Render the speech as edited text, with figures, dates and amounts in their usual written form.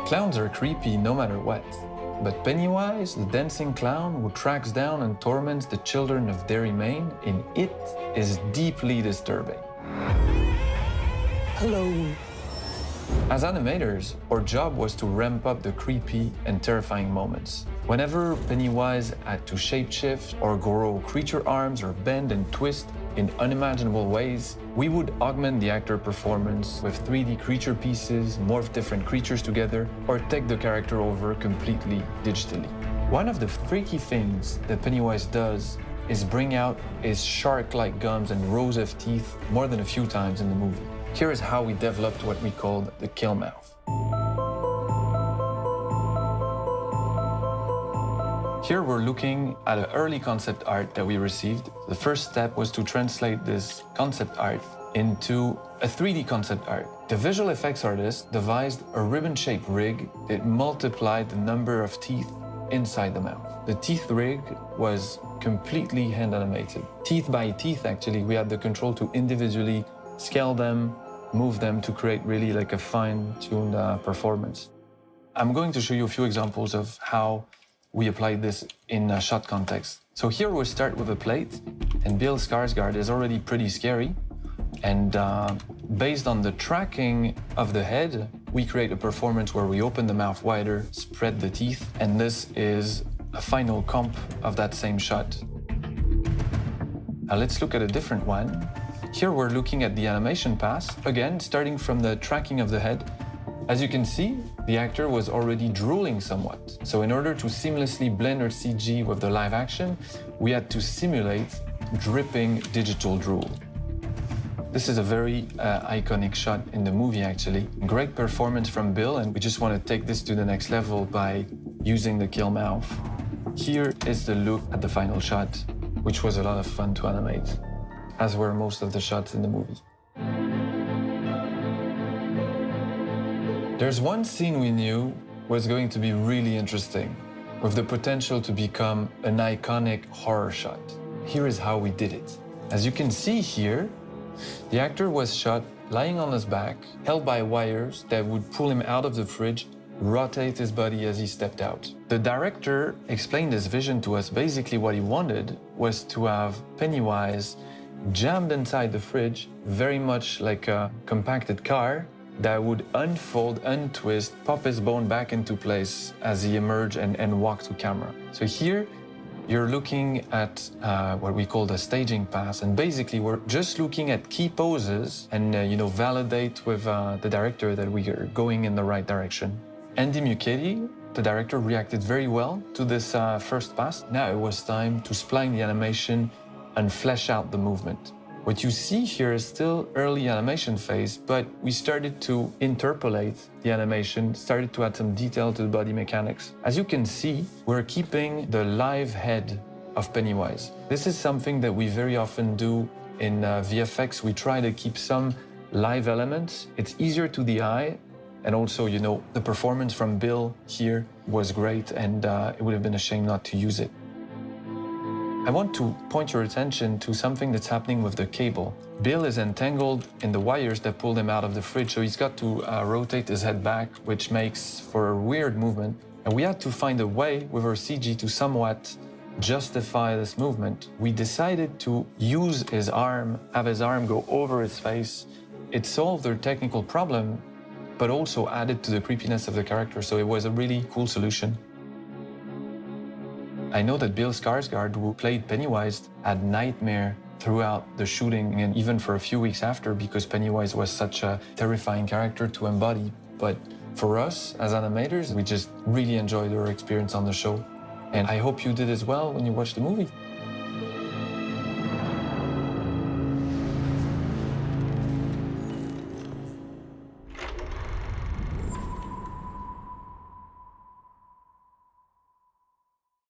Clowns are creepy no matter what. But Pennywise, the dancing clown who tracks down and torments the children of Derry, Maine, in It is deeply disturbing. Hello. As animators, our job was to ramp up the creepy and terrifying moments. Whenever Pennywise had to shapeshift or grow creature arms or bend and twist in unimaginable ways, we would augment the actor performance with 3D creature pieces, morph different creatures together, or take the character over completely digitally. One of the freaky things that Pennywise does is bring out his shark-like gums and rows of teeth more than a few times in the movie. Here is how we developed what we called the kill mouth. Here we're looking at an early concept art that we received. The first step was to translate this concept art into a 3D concept art. The visual effects artist devised a ribbon-shaped rig that multiplied the number of teeth inside the mouth. The teeth rig was completely hand animated. Teeth by teeth, actually, we had the control to individually scale them, move them to create really like a fine-tuned performance. I'm going to show you a few examples of how we applied this in a shot context. So here we'll start with a plate, and Bill Skarsgård is already pretty scary. And based on the tracking of the head, we create a performance where we open the mouth wider, spread the teeth, and this is a final comp of that same shot. Now let's look at a different one. Here we're looking at the animation pass, again, starting from the tracking of the head. As you can see, the actor was already drooling somewhat. So in order to seamlessly blend our CG with the live action, we had to simulate dripping digital drool. This is a very iconic shot in the movie, actually. Great performance from Bill, and we just want to take this to the next level by using the kill mouth. Here is the look at the final shot, which was a lot of fun to animate, as were most of the shots in the movie. There's one scene we knew was going to be really interesting, with the potential to become an iconic horror shot. Here is how we did it. As you can see here, the actor was shot lying on his back, held by wires that would pull him out of the fridge, rotate his body as he stepped out. The director explained his vision to us. Basically what he wanted was to have Pennywise jammed inside the fridge, very much like a compacted car, that would unfold, untwist, pop his bone back into place as he emerged and walked to camera. So here, you're looking at what we call the staging pass, and basically we're just looking at key poses and validate with the director that we are going in the right direction. Andy Muschietti, the director, reacted very well to this first pass. Now it was time to spline the animation and flesh out the movement. What you see here is still early animation phase, but we started to interpolate the animation, started to add some detail to the body mechanics. As you can see, we're keeping the live head of Pennywise. This is something that we very often do in VFX. We try to keep some live elements. It's easier to the eye, and also, the performance from Bill here was great, and it would have been a shame not to use it. I want to point your attention to something that's happening with the cable. Bill is entangled in the wires that pulled him out of the fridge, so he's got to rotate his head back, which makes for a weird movement. And we had to find a way with our CG to somewhat justify this movement. We decided to use his arm, have his arm go over his face. It solved their technical problem, but also added to the creepiness of the character, so it was a really cool solution. I know that Bill Skarsgård, who played Pennywise, had nightmare throughout the shooting and even for a few weeks after, because Pennywise was such a terrifying character to embody. But for us, as animators, we just really enjoyed our experience on the show. And I hope you did as well when you watched the movie.